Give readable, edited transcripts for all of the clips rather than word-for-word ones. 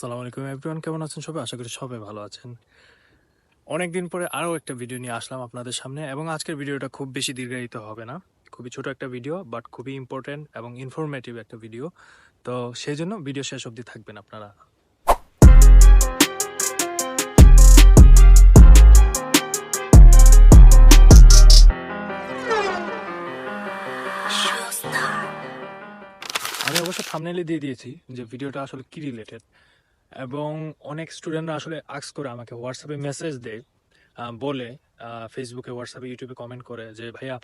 আসসালামু আলাইকুম এভরিওয়ান, কেমন আছেন সবাই? আশা করি সবাই ভালো আছেন। অনেকদিন পরে আরও একটা ভিডিও নিয়ে আসলাম আপনাদের সামনে, এবং আজকের ভিডিওটা খুব বেশি দীর্ঘায়িত হবে না। খুবই ছোট একটা ভিডিও, বাট খুবই ইম্পর্টেন্ট এবং ইনফরমেটিভ একটা ভিডিও। তো সেই জন্য ভিডিও শেষ অবধি থাকবেন আপনারা। আমি অবশ্য থাম্বনেইলে দিয়ে দিয়েছি যে ভিডিওটা আসলে কি রিলেটেড, এবং অনেক স্টুডেন্টরা আসলে আস্ক করে আমাকে হোয়াটসঅ্যাপে মেসেজ দেয়, বলে ফেসবুকে, হোয়াটসঅ্যাপে, ইউটিউবে কমেন্ট করে যে ভাইয়া,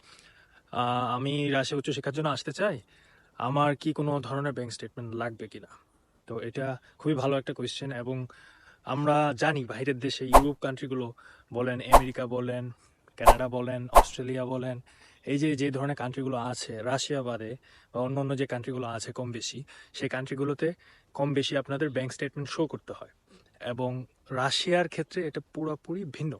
আমি রাজশাহী উচ্চশিক্ষার জন্য আসতে চাই, আমার কি কোনো ধরনের ব্যাংক স্টেটমেন্ট লাগবে কিনা। তো এটা খুবই ভালো একটা কোয়েশ্চেন, এবং আমরা জানি বাইরের দেশে ইউরোপ কান্ট্রিগুলো বলেন, আমেরিকা বলেন, কানাডা বলেন, অস্ট্রেলিয়া বলেন, এই যে ধরনের কান্ট্রিগুলো আছে রাশিয়া বাদে, বা অন্য অন্য যে কান্ট্রিগুলো আছে কম বেশি, সেই কান্ট্রিগুলোতে কম বেশি আপনাদের ব্যাংক স্টেটমেন্ট শো করতে হয়। এবং রাশিয়ার ক্ষেত্রে এটা পুরোপুরি ভিন্ন।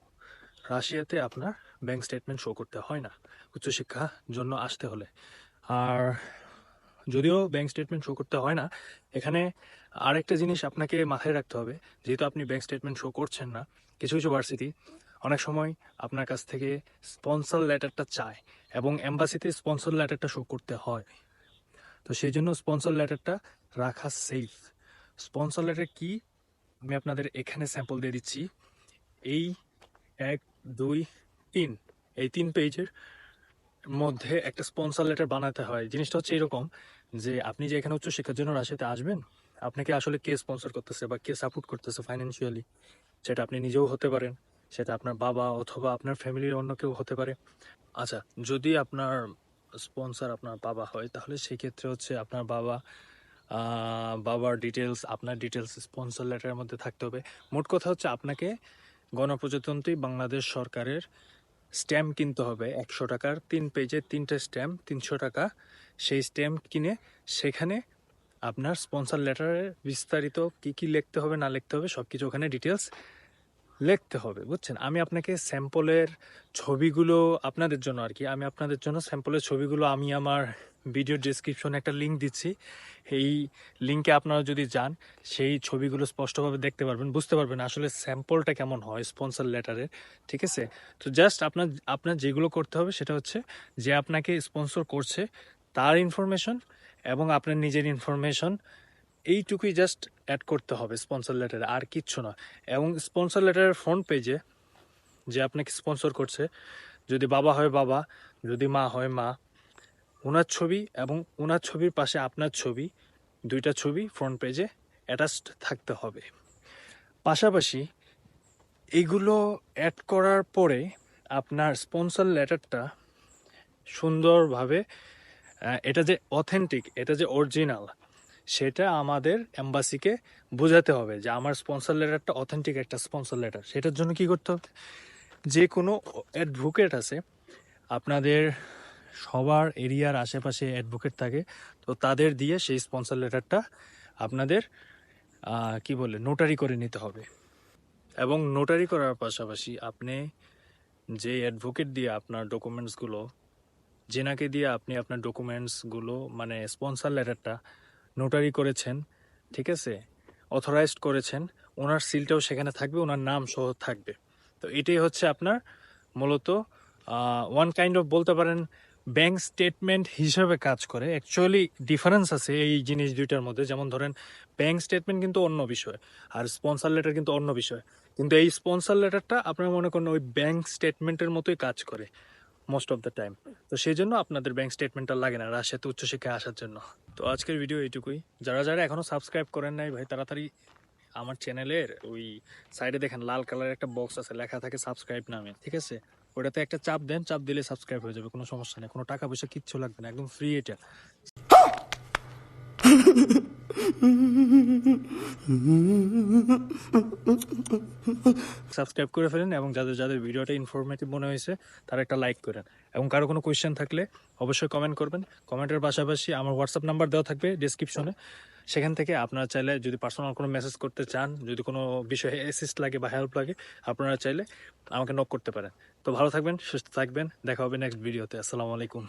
রাশিয়াতে আপনার ব্যাংক স্টেটমেন্ট শো করতে হয় না উচ্চশিক্ষার জন্য আসতে হলে। আর যদিও ব্যাংক স্টেটমেন্ট শো করতে হয় না, এখানে আরেকটা জিনিস আপনাকে মাথায় রাখতে হবে। যেহেতু আপনি ব্যাংক স্টেটমেন্ট শো করছেন না, কিছু কিছু ভার্সিটি অনেক সময় আপনার কাছ থেকে স্পন্সর লেটারটা চায়, এবং এম্বাসিতে স্পন্সর লেটারটা শো করতে হয়। তো সেই জন্য স্পন্সর লেটারটা রাখা সেফ। স্পন্সর লেটার কি, আমি আপনাদের এখানে স্যাম্পল দিয়ে দিচ্ছি। এই 1, 2, 3, এই 3 পেজের মধ্যে একটা স্পন্সর লেটার বানাতে হয়। জিনিসটা হচ্ছে এরকম যে আপনি যে এখানে উচ্চশিক্ষার জন্য রাশিয়াতে আসবেন, আপনাকে আসলে কে স্পন্সর করতেছে বা কে সাপোর্ট করতেছে ফাইন্যান্সিয়ালি, সেটা আপনি নিজেও হতে পারেন, সেটা আপনার বাবা অথবা আপনার ফ্যামিলির অন্য কেউ হতে পারে। আচ্ছা, যদি আপনার স্পন্সর আপনার বাবা হয়, তাহলে সেই ক্ষেত্রে হচ্ছে আপনার বাবার ডিটেলস, আপনার ডিটেলস স্পন্সর লেটারের মধ্যে থাকতে হবে। মোট কথা হচ্ছে আপনাকে গণপ্রজাতন্ত্রী বাংলাদেশ সরকারের স্ট্যাম্প কিনতে হবে 100 টাকার, 3 পেজে 3টে স্ট্যাম্প, 300 টাকা। সেই স্ট্যাম্প কিনে সেখানে আপনার স্পন্সর লেটারে বিস্তারিত কি কি লিখতে হবে না লিখতে হবে সব কিছু ওখানে ডিটেলস লিখতে হবে, বুঝছেন? আমি আপনাকে স্যাম্পলের ছবিগুলো আপনাদের জন্য আর কি, আমি আপনাদের জন্য স্যাম্পলের ছবিগুলো আমি আমার ভিডিও ডেসক্রিপশনে একটা লিঙ্ক দিচ্ছি। এই লিঙ্কে আপনারা যদি যান, সেই ছবিগুলো স্পষ্টভাবে দেখতে পারবেন, বুঝতে পারবেন আসলে স্যাম্পলটা কেমন হয় স্পন্সর লেটারের। ঠিক আছে? তো জাস্ট আপনার যেগুলো করতে হবে সেটা হচ্ছে যে আপনাকে স্পন্সর করছে তার ইনফরমেশন এবং আপনার নিজের ইনফরমেশন, এইটুকুই জাস্ট অ্যাড করতে হবে স্পন্সর লেটারে, আর কিচ্ছু না। এবং স্পন্সর লেটারের ফ্রন্ট পেজে যে আপনাকে স্পন্সর করছে, যদি বাবা হয় বাবা, যদি মা হয় মা, ওনার ছবি এবং ওনার ছবির পাশে আপনার ছবি, দুইটা ছবি ফ্রন্ট পেজে অ্যাটাচড থাকতে হবে। পাশাপাশি এইগুলো অ্যাড করার পরে আপনার স্পন্সর লেটারটা সুন্দরভাবে, এটা যে অথেন্টিক, এটা যে অরিজিনাল, সেটা আমাদের এম্বাসিকে বোঝাতে হবে যে আমার স্পন্সর লেটারটা অথেন্টিক একটা স্পন্সর লেটার। সেটার জন্য কি করতে হবে, যে কোনো অ্যাডভোকেট আছে আপনাদের সবার এরিয়ার আশেপাশে অ্যাডভোকেট থাকে, তো তাদের দিয়ে সেই স্পন্সর লেটারটা আপনাদের কি বলে নোটারি করে নিতে হবে। এবং নোটারি করার পাশাপাশি আপনি যে অ্যাডভোকেট দিয়ে আপনার ডকুমেন্টসগুলো, যেনাকে দিয়ে আপনি আপনার ডকুমেন্টসগুলো মানে স্পন্সর লেটারটা নোটারি করেছেন, ঠিক আছে, অথরাইজড করেছেন, ওনার সিলটাও সেখানে থাকবে, ওনার নাম সহ থাকবে। তো এটাই হচ্ছে আপনার মূলত ওয়ান কাইন্ড অফ বলতে পারেন ব্যাংক স্টেটমেন্ট হিসাবে কাজ করে। অ্যাকচুয়ালি ডিফারেন্স আছে এই জিনিস দুইটার মধ্যে। যেমন ধরেন, ব্যাংক স্টেটমেন্ট কিন্তু অন্য বিষয়, আর স্পন্সর লেটার কিন্তু অন্য বিষয়। কিন্তু এই স্পন্সর লেটারটা আপনার মনে করেন ওই ব্যাংক স্টেটমেন্টের মতোই কাজ করে মোস্ট অফ দ্য টাইম। তো সেই জন্য আপনাদের ব্যাংক স্টেটমেন্টটা লাগে না রাশিয়াতে উচ্চশিক্ষায় আসার জন্য। তো আজকের ভিডিও এইটুকুই। যারা যারা এখনও সাবস্ক্রাইব করেন নাই ভাই, তাড়াতাড়ি আমার চ্যানেলের ওই সাইডে দেখেন লাল কালারের একটা বক্স আছে, লেখা থাকে সাবস্ক্রাইব নামে, ঠিক আছে? ওটাতে একটা চাপ দেন, চাপ দিলে সাবস্ক্রাইব হয়ে যাবে, কোনো সমস্যা নেই, কোনো টাকা পয়সা কিচ্ছু লাগবে না, একদম ফ্রি এটা। সাবস্ক্রাইব করে ফেলেন, এবং যাদের যাদের ভিডিওটা ইনফরমেটিভ মনে হয়েছে তারা একটা লাইক করেন। এবং কারো কোনো কোয়েশ্চেন থাকলে অবশ্যই কমেন্ট করবেন। কমেন্টের পাশাপাশি আমার হোয়াটসঅ্যাপ নাম্বার দেওয়া থাকবে ডিসক্রিপশনে, সেখান থেকে আপনারা চাইলে যদি পার্সোনাল কোনো মেসেজ করতে চান, যদি কোনো বিষয়ে অ্যাসিস্ট লাগে বা হেল্প লাগে, আপনারা চাইলে আমাকে নক করতে পারেন। তো ভালো থাকবেন, সুস্থ থাকবেন, দেখা হবে নেক্সট ভিডিওতে। আসসালামু আলাইকুম।